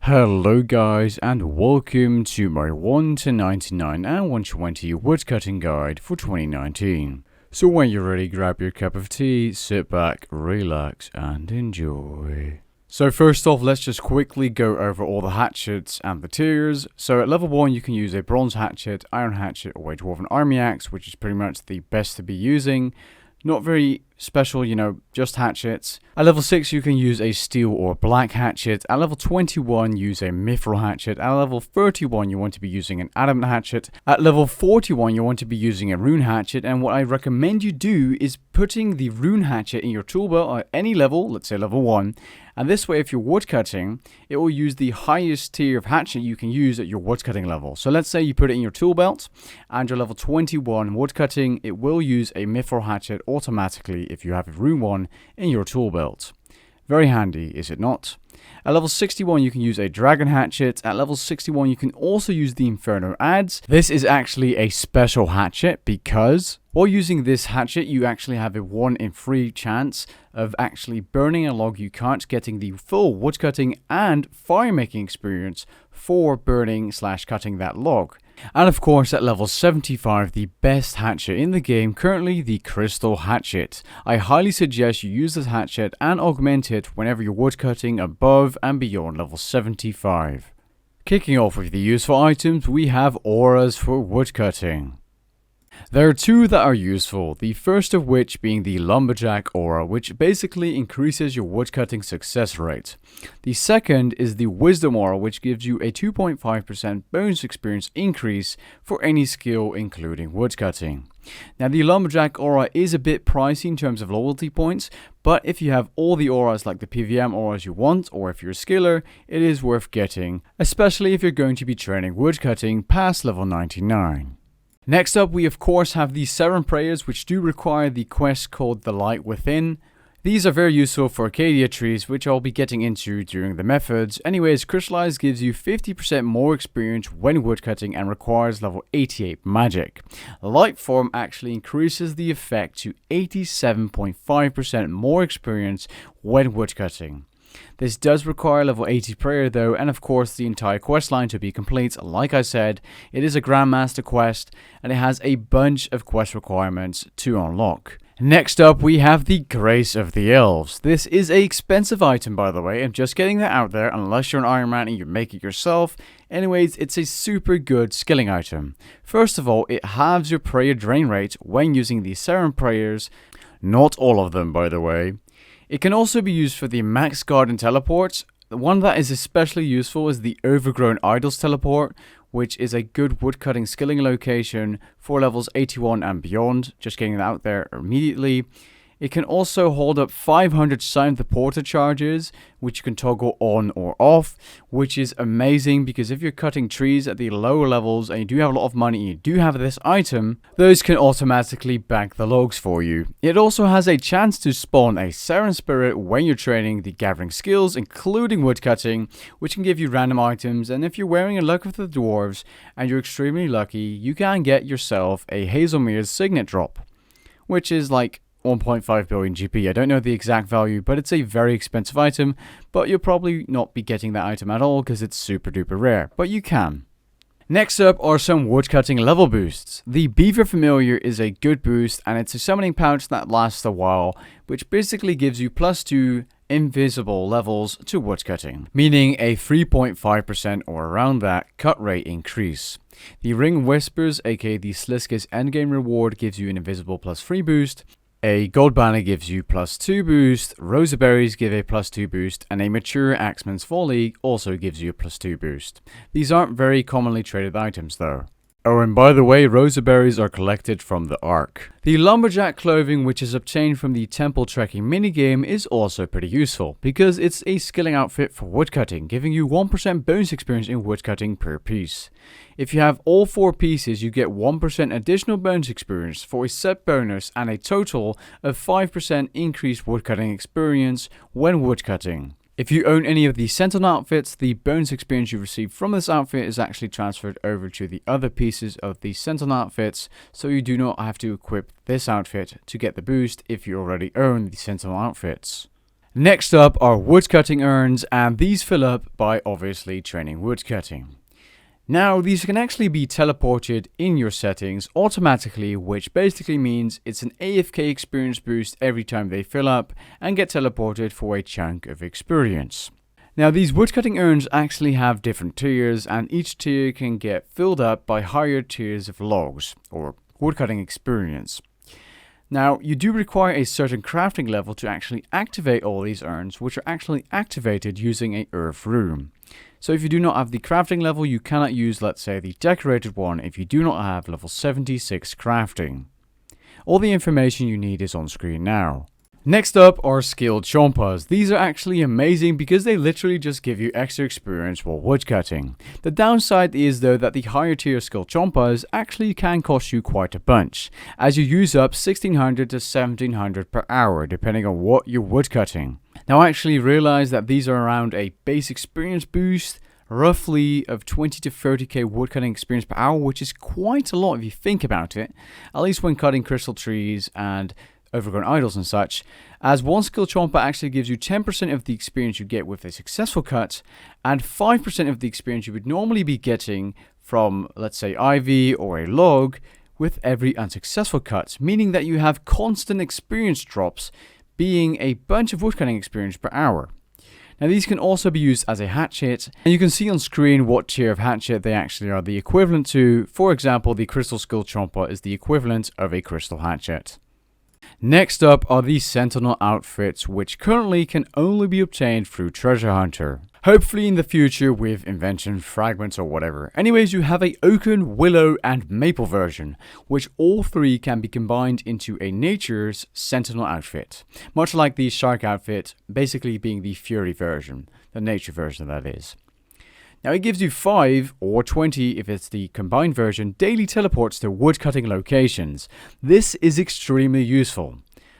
Hello guys and welcome to my 1 to 99 and 120 woodcutting guide for 2019. So when you're ready, grab your cup of tea, sit back, relax and enjoy. So first off, let's just quickly go over all the hatchets and the tiers. So at level 1 you can use a bronze hatchet, iron hatchet or a dwarven army axe, which is pretty much the best to be using. Not very special, just hatchets. At level 6 you can use a steel or black hatchet. At level 21 use a mithril hatchet. At level 31 you want to be using an adamant hatchet. At level 41 you want to be using a rune hatchet, and what I recommend you do is putting the rune hatchet in your tool belt at any level, let's say level 1, and this way if you're woodcutting, it will use the highest tier of hatchet you can use at your woodcutting level. So let's say you put it in your tool belt and you're level 21 woodcutting, it will use a mithril hatchet automatically if you have a rune one in your tool belt. Very handy, is it not? At level 61 you can use a dragon hatchet. At level 61 you can also use the inferno adze. This is actually a special hatchet because while using this hatchet you actually have a 1 in 3 chance of actually burning a log you can't, getting the full woodcutting and fire making experience for burning / cutting that log. And of course at level 75, the best hatchet in the game, currently the crystal hatchet. I highly suggest you use this hatchet and augment it whenever you're woodcutting above and beyond level 75. Kicking off with the useful items, we have auras for woodcutting. There are 2 that are useful, the first of which being the lumberjack aura, which basically increases your woodcutting success rate. The second is the wisdom aura, which gives you a 2.5% bonus experience increase for any skill including woodcutting. Now the lumberjack aura is a bit pricey in terms of loyalty points, but if you have all the auras like the PVM auras you want, or if you're a skiller, it is worth getting, especially if you're going to be training woodcutting past level 99. Next up, we of course have the 7 prayers, which do require the quest called The Light Within. These are very useful for Acacia trees, which I'll be getting into during the methods. Anyways, Crystallize gives you 50% more experience when woodcutting and requires level 88 magic. Light Form actually increases the effect to 87.5% more experience when woodcutting. This does require level 80 prayer though, and of course the entire quest line to be complete. Like I said, it is a Grandmaster quest and it has a bunch of quest requirements to unlock. Next up we have the Grace of the Elves. This is an expensive item, by the way. I'm just getting that out there, unless you're an Iron Man and you make it yourself. Anyways, it's a super good skilling item. First of all, it halves your prayer drain rate when using the 7 prayers. Not all of them, by the way. It can also be used for the max garden teleports. The one that is especially useful is the Overgrown Idols teleport, which is a good woodcutting skilling location for levels 81 and beyond. Just getting that out there immediately. It can also hold up 500 Sign of the Porter charges, which you can toggle on or off, which is amazing because if you're cutting trees at the lower levels and you do have a lot of money and you do have this item, those can automatically bank the logs for you. It also has a chance to spawn a Seren Spirit when you're training the gathering skills, including woodcutting, which can give you random items, and if you're wearing a Luck of the Dwarves and you're extremely lucky, you can get yourself a Hazelmere's Signet drop, which is like 1.5 billion GP. I don't know the exact value, but it's a very expensive item, but you'll probably not be getting that item at all because it's super duper rare, but you can. Next up are some woodcutting level boosts. The Beaver Familiar is a good boost, and it's a summoning pouch that lasts a while, which basically gives you +2 invisible levels to woodcutting, meaning a 3.5% or around that cut rate increase. The Ring Whispers, aka the Slisk's endgame reward, gives you an invisible +3 boost. A gold banner gives you +2 boost, rosaberries give a +2 boost, and a mature Axeman's Folly also gives you a +2 boost. These aren't very commonly traded items though. Oh, and by the way, rosaberries are collected from the Ark. The Lumberjack clothing, which is obtained from the temple trekking minigame, is also pretty useful because it's a skilling outfit for woodcutting, giving you 1% bonus experience in woodcutting per piece. If you have all 4 pieces, you get 1% additional bonus experience for a set bonus and a total of 5% increased woodcutting experience when woodcutting. If you own any of the Sentinel outfits, the bonus experience you receive from this outfit is actually transferred over to the other pieces of the Sentinel outfits, so you do not have to equip this outfit to get the boost if you already own the Sentinel outfits. Next up are woodcutting urns, and these fill up by obviously training woodcutting. Now, these can actually be teleported in your settings automatically, which basically means it's an AFK experience boost every time they fill up and get teleported for a chunk of experience. Now, these woodcutting urns actually have different tiers, and each tier can get filled up by higher tiers of logs, or woodcutting experience. Now, you do require a certain crafting level to actually activate all these urns, which are actually activated using a earth rune. So if you do not have the crafting level, you cannot use, let's say, the decorated one if you do not have level 76 crafting. All the information you need is on screen now. Next up are skilled chompas. These are actually amazing because they literally just give you extra experience while woodcutting. The downside is though that the higher tier skilled chompas actually can cost you quite a bunch, as you use up 1600 to 1700 per hour depending on what you're woodcutting. Now I actually realized that these are around a base experience boost, roughly of 20 to 30k woodcutting experience per hour, which is quite a lot if you think about it, at least when cutting crystal trees and overgrown idols and such, as one skill chomper actually gives you 10% of the experience you get with a successful cut, and 5% of the experience you would normally be getting from, let's say, ivy or a log with every unsuccessful cut, meaning that you have constant experience drops, being a bunch of woodcutting experience per hour. Now these can also be used as a hatchet, and you can see on screen what tier of hatchet they actually are the equivalent to. For example, the crystal skill chomper is the equivalent of a crystal hatchet. Next up are the Sentinel outfits, which currently can only be obtained through Treasure Hunter. Hopefully in the future with invention fragments or whatever. Anyways, you have a Oaken, Willow and Maple version, which all three can be combined into a Nature's Sentinel outfit. Much like the Shark outfit, basically being the Fury version, the Nature version that is. Now it gives you 5 or 20 if it's the combined version daily teleports to woodcutting locations. This is extremely useful.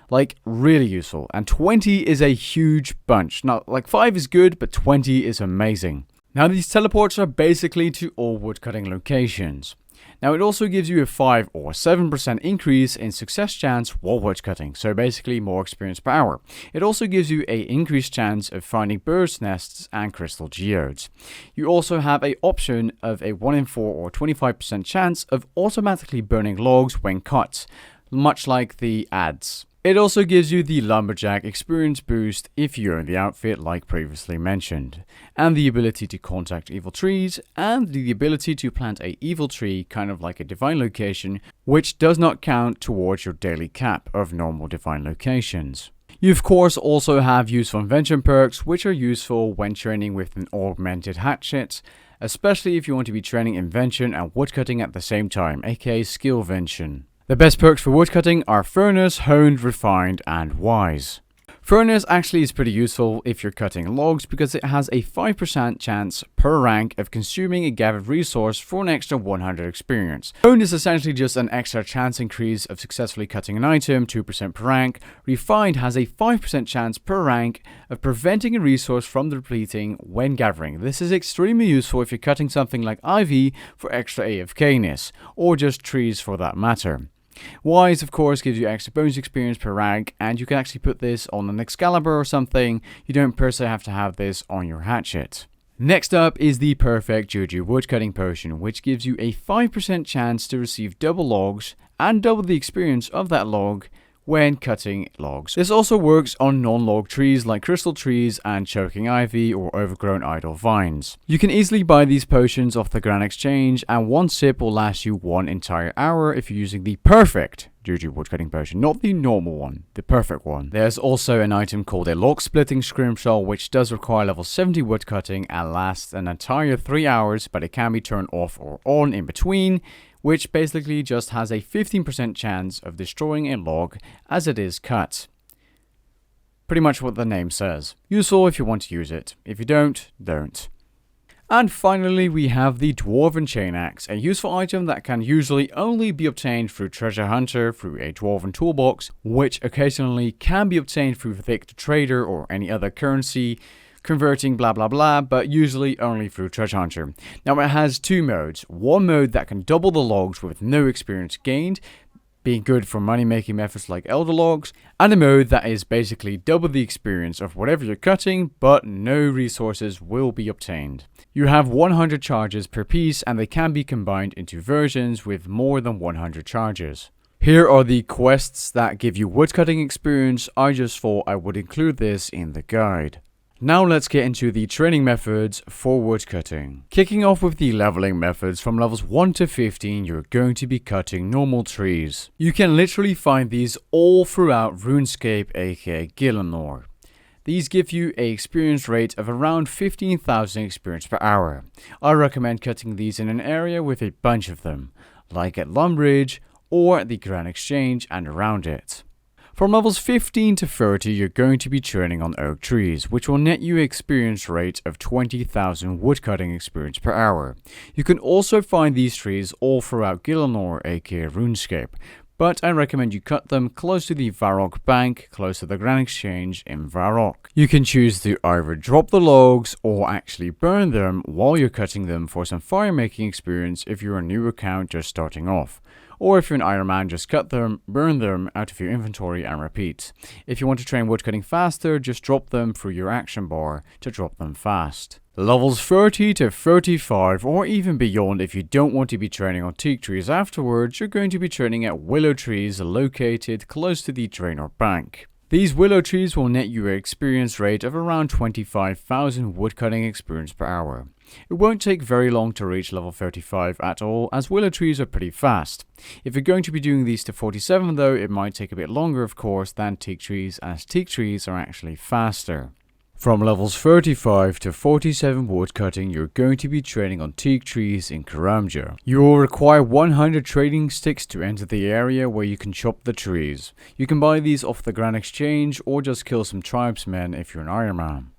Like really useful, and 20 is a huge bunch. Now like 5 is good, but 20 is amazing. Now these teleports are basically to all woodcutting locations. Now it also gives you a 5 or 7% increase in success chance while woodcutting, so basically more experience per hour. It also gives you an increased chance of finding birds' nests and crystal geodes. You also have an option of a 1 in 4 or 25% chance of automatically burning logs when cut, much like the ads. It also gives you the Lumberjack experience boost if you own the outfit like previously mentioned, and the ability to contact evil trees, and the ability to plant a evil tree kind of like a divine location, which does not count towards your daily cap of normal divine locations. You of course also have useful invention perks, which are useful when training with an augmented hatchet, especially if you want to be training invention and woodcutting at the same time, aka skillvention. The best perks for woodcutting are Furnace, Honed, Refined, and Wise. Furnace actually is pretty useful if you're cutting logs because it has a 5% chance per rank of consuming a gathered resource for an extra 100 experience. Honed is essentially just an extra chance increase of successfully cutting an item, 2% per rank. Refined has a 5% chance per rank of preventing a resource from depleting when gathering. This is extremely useful if you're cutting something like ivy for extra AFK-ness, or just trees for that matter. Wise, of course, gives you extra bonus experience per rank, and you can actually put this on an Excalibur or something. You don't per se have to have this on your hatchet. Next up is the Perfect Juju Woodcutting Potion, which gives you a 5% chance to receive double logs and double the experience of that log when cutting logs. This also works on non-log trees like crystal trees and choking ivy or overgrown idle vines. You can easily buy these potions off the Grand Exchange, and one sip will last you 1 entire hour if you're using the Perfect Juju Woodcutting Potion, not the normal one, the perfect one. There's also an item called a Log Splitting Scrimshaw, which does require level 70 woodcutting and lasts an entire 3 hours, but it can be turned off or on in between, which basically just has a 15% chance of destroying a log as it is cut. Pretty much what the name says. Useful if you want to use it. If you don't, don't. And finally we have the Dwarven Chain Axe, a useful item that can usually only be obtained through Treasure Hunter through a Dwarven toolbox, which occasionally can be obtained through Victor Trader or any other currency, converting blah blah blah, but usually only through Treasure Hunter. Now it has 2 modes. One mode that can double the logs with no experience gained, being good for money making methods like elder logs, and a mode that is basically double the experience of whatever you're cutting, but no resources will be obtained. You have 100 charges per piece, and they can be combined into versions with more than 100 charges. Here are the quests that give you woodcutting experience. I just thought I would include this in the guide. Now let's get into the training methods for woodcutting. Kicking off with the leveling methods, from levels 1 to 15 you're going to be cutting normal trees. You can literally find these all throughout Runescape, aka Gielinor. These give you an experience rate of around 15,000 experience per hour. I recommend cutting these in an area with a bunch of them, like at Lumbridge or the Grand Exchange and around it. From levels 15 to 30 you're going to be training on oak trees, which will net you an experience rate of 20,000 woodcutting experience per hour. You can also find these trees all throughout Gielinor, aka Runescape, but I recommend you cut them close to the Varrock Bank, close to the Grand Exchange in Varrock. You can choose to either drop the logs or actually burn them while you're cutting them for some fire making experience if you're a new account just starting off. Or if you're an Iron Man, just cut them, burn them out of your inventory and repeat. If you want to train woodcutting faster, just drop them through your action bar to drop them fast. Levels 30 to 35 or even beyond, if you don't want to be training on teak trees afterwards, you're going to be training at willow trees located close to the Draenor Bank. These willow trees will net you an experience rate of around 25,000 woodcutting experience per hour. It won't take very long to reach level 35 at all, as willow trees are pretty fast. If you're going to be doing these to 47 though, it might take a bit longer of course than teak trees, as teak trees are actually faster. From levels 35 to 47 woodcutting, you're going to be training on teak trees in Karamja. You will require 100 trading sticks to enter the area where you can chop the trees. You can buy these off the Grand Exchange or just kill some tribesmen if you're an Iron Man.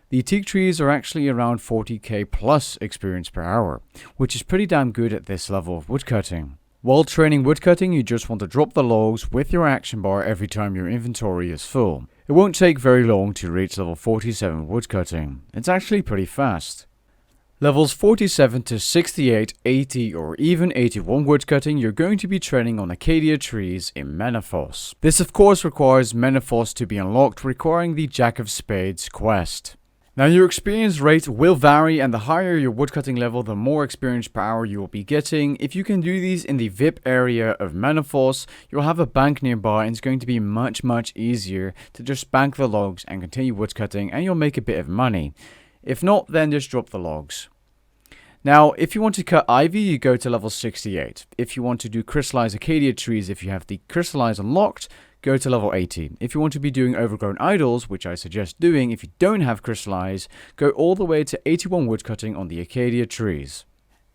The teak trees are actually around 40k plus experience per hour, which is pretty damn good at this level of woodcutting. While training woodcutting, you just want to drop the logs with your action bar every time your inventory is full. It won't take very long to reach level 47 woodcutting. It's actually pretty fast. Levels 47 to 68, 80 or even 81 woodcutting, you're going to be training on Acacia trees in Menethos. This of course requires Menethos to be unlocked, requiring the Jack of Spades quest. Now your experience rate will vary, and the higher your woodcutting level, the more experience per hour you will be getting. If you can do these in the VIP area of Menethos, you'll have a bank nearby and it's going to be much easier to just bank the logs and continue woodcutting, and you'll make a bit of money. If not, then just drop the logs. Now, if you want to cut ivy, you go to level 68. If you want to do crystallized Acacia trees, if you have the crystallize unlocked, go to level 80. If you want to be doing overgrown idols, which I suggest doing if you don't have crystallize, go all the way to 81 woodcutting on the Acacia trees.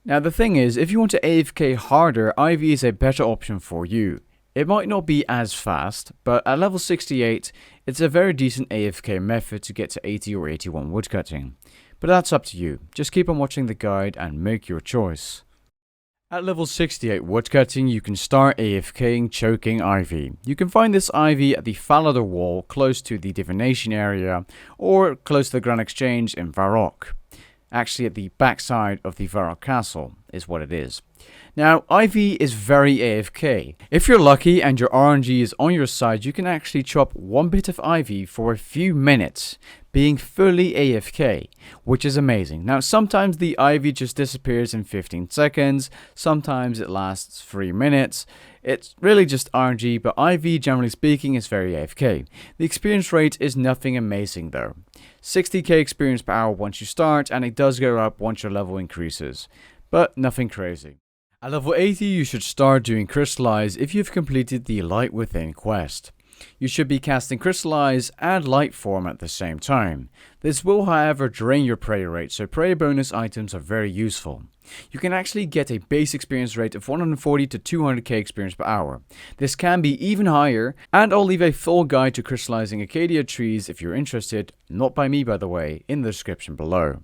Now the thing is, if you want to AFK harder, ivy is a better option for you. It might not be as fast, but at level 68, it's a very decent AFK method to get to 80 or 81 woodcutting. But that's up to you. Just keep on watching the guide and make your choice. At level 68 woodcutting, you can start AFKing choking ivy. You can find this ivy at the Falador wall close to the divination area, or close to the Grand Exchange in Varrock. Actually at the backside of the Varrock castle is what it is. Now, ivy is very AFK. If you're lucky and your RNG is on your side, you can actually chop one bit of ivy for a few minutes, being fully AFK, which is amazing. Now, sometimes the ivy just disappears in 15 seconds, sometimes it lasts 3 minutes. It's really just RNG, but ivy, generally speaking, is very AFK. The experience rate is nothing amazing though. 60k experience per hour once you start, and it does go up once your level increases, but nothing crazy. At level 80, you should start doing Crystallize if you've completed the Light Within quest. You should be casting Crystallize and Light Form at the same time. This will, however, drain your prayer rate, so prayer bonus items are very useful. You can actually get a base experience rate of 140 to 200k experience per hour. This can be even higher, and I'll leave a full guide to crystallizing Acacia trees if you're interested, not by me by the way, in the description below.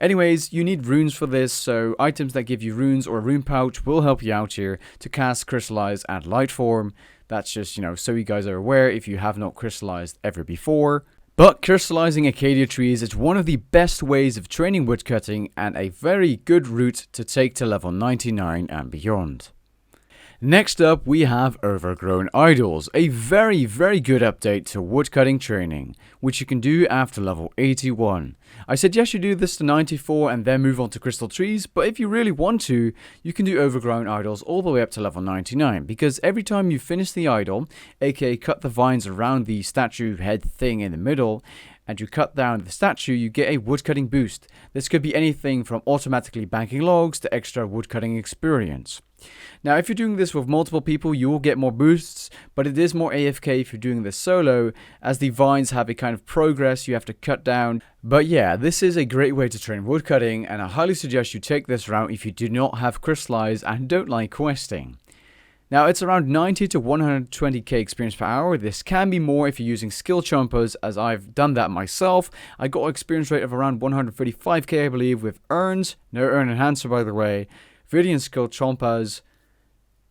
Anyways, you need runes for this, so items that give you runes or a rune pouch will help you out here to cast Crystallize and Light Form. That's just, so you guys are aware if you have not crystallized ever before. But crystallizing Acacia trees is one of the best ways of training woodcutting and a very good route to take to level 99 and beyond. Next up, we have Overgrown Idols, a very good update to woodcutting training, which you can do after level 81. I suggest you do this to 94 and then move on to Crystal Trees, but if you really want to, you can do Overgrown Idols all the way up to level 99, because every time you finish the idol, aka cut the vines around the statue head thing in the middle, and you cut down the statue, you get a woodcutting boost. This could be anything from automatically banking logs to extra woodcutting experience. Now, if you're doing this with multiple people, you will get more boosts, but it is more AFK if you're doing this solo, as the vines have a kind of progress you have to cut down. But yeah, this is a great way to train woodcutting, and I highly suggest you take this route if you do not have crystallized and don't like questing. Now, it's around 90 to 120k experience per hour. This can be more if you're using skill chompers, as I've done that myself. I got an experience rate of around 135k, I believe, with urns, no urn enhancer by the way, Viridian skill chompers,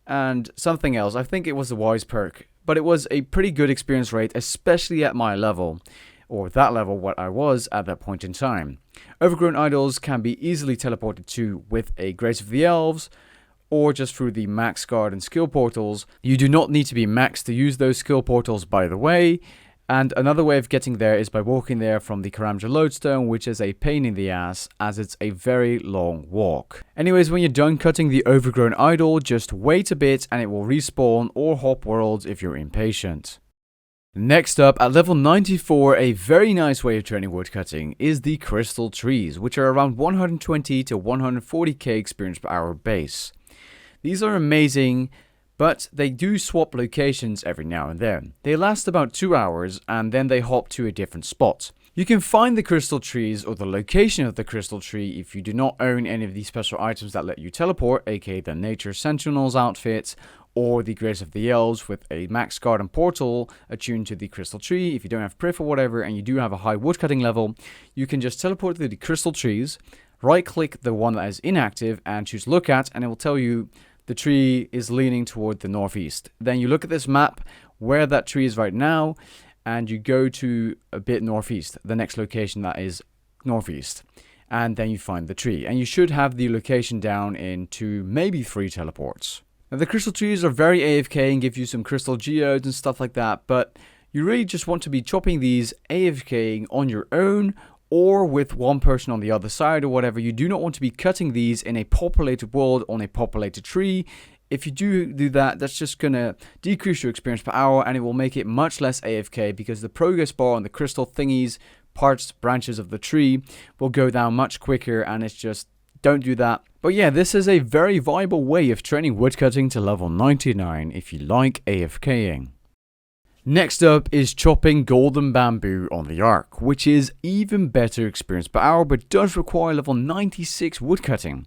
and something else. I think it was the wise perk, but it was a pretty good experience rate, especially at my level, or that level what I was at that point in time. Overgrown Idols can be easily teleported to with a Grace of the Elves, or just through the max guard and skill portals. You do not need to be maxed to use those skill portals, by the way. And another way of getting there is by walking there from the Karamja Lodestone, which is a pain in the ass, as it's a very long walk. Anyways, when you're done cutting the Overgrown Idol, just wait a bit and it will respawn or hop worlds if you're impatient. Next up, at level 94, a very nice way of training woodcutting is the Crystal Trees, which are around 120 to 140k experience per hour base. These are amazing, but they do swap locations every now and then. They last about 2 hours and then they hop to a different spot. You can find the crystal trees or the location of the crystal tree if you do not own any of these special items that let you teleport, aka the Nature Sentinels outfit, or the Grace of the Elves with a max guard and portal attuned to the crystal tree. If you don't have Priff or whatever and you do have a high woodcutting level, you can just teleport to the crystal trees, right click the one that is inactive and choose look at, and it will tell you the tree is leaning toward the northeast. Then you look at this map where that tree is right now, and you go to a bit northeast, the next location that is northeast, and then you find the tree. And you should have the location down in 2, maybe 3 teleports. Now, the crystal trees are very AFK and give you some crystal geodes and stuff like that, but you really just want to be chopping these AFKing on your own, or with one person on the other side or whatever. You do not want to be cutting these in a populated world on a populated tree. If you do that, that's just going to decrease your experience per hour, and it will make it much less AFK, because the progress bar on the crystal thingies, parts, branches of the tree will go down much quicker, and it's just, don't do that. But yeah, this is a very viable way of training woodcutting to level 99 if you like AFKing. Next up is chopping golden bamboo on the Ark, which is even better experience per hour, but does require level 96 woodcutting.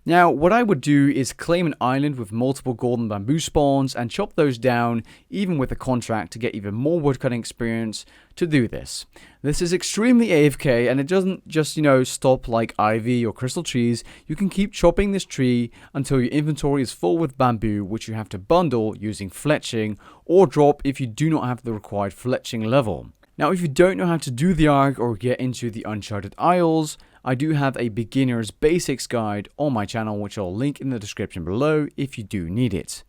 Now, what I would do is claim an island with multiple golden bamboo spawns and chop those down, even with a contract, to get even more woodcutting experience to do this. This is extremely AFK, and it doesn't just, stop like ivy or crystal trees. You can keep chopping this tree until your inventory is full with bamboo, which you have to bundle using fletching or drop if you do not have the required fletching level. Now, if you don't know how to do the Ark or get into the Uncharted Isles, I do have a beginner's basics guide on my channel, which I'll link in the description below if you do need it.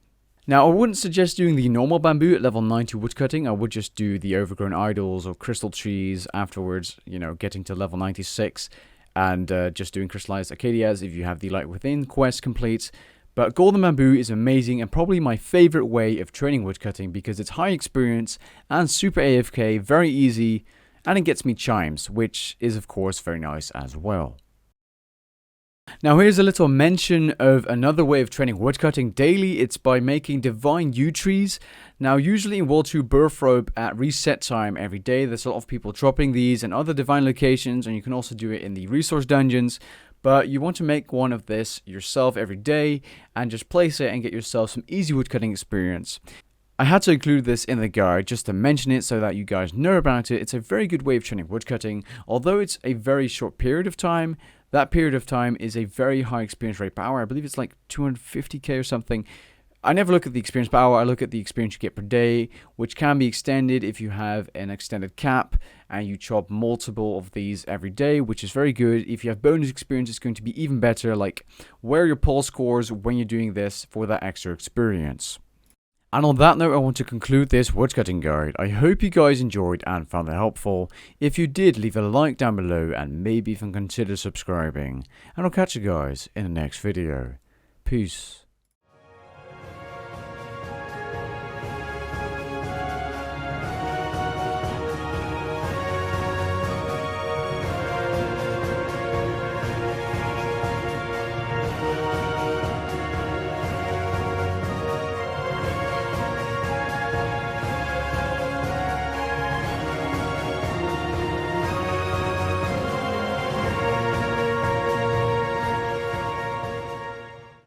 Now, I wouldn't suggest doing the normal bamboo at level 90 woodcutting. I would just do the Overgrown Idols or Crystal Trees afterwards, getting to level 96, and just doing Crystallized Acadias if you have the Light Within quest complete. But golden bamboo is amazing and probably my favorite way of training woodcutting, because it's high experience and super AFK, very easy, and it gets me chimes, which is of course very nice as well. Now, here's a little mention of another way of training woodcutting daily. It's by making divine yew trees. Now, usually in World 2 Birth Robe at reset time every day, there's a lot of people dropping these in other divine locations, and you can also do it in the resource dungeons. But you want to make one of this yourself every day and just place it and get yourself some easy woodcutting experience. I had to include this in the guide just to mention it so that you guys know about it. It's a very good way of training woodcutting. Although it's a very short period of time, that period of time is a very high experience rate per hour. I believe it's like 250k or something. I never look at the experience per hour, I look at the experience you get per day, which can be extended if you have an extended cap and you chop multiple of these every day, which is very good. If you have bonus experience, it's going to be even better, like where your pulse scores when you're doing this for that extra experience. And on that note, I want to conclude this woodcutting guide. I hope you guys enjoyed and found it helpful. If you did, leave a like down below and maybe even consider subscribing. And I'll catch you guys in the next video. Peace.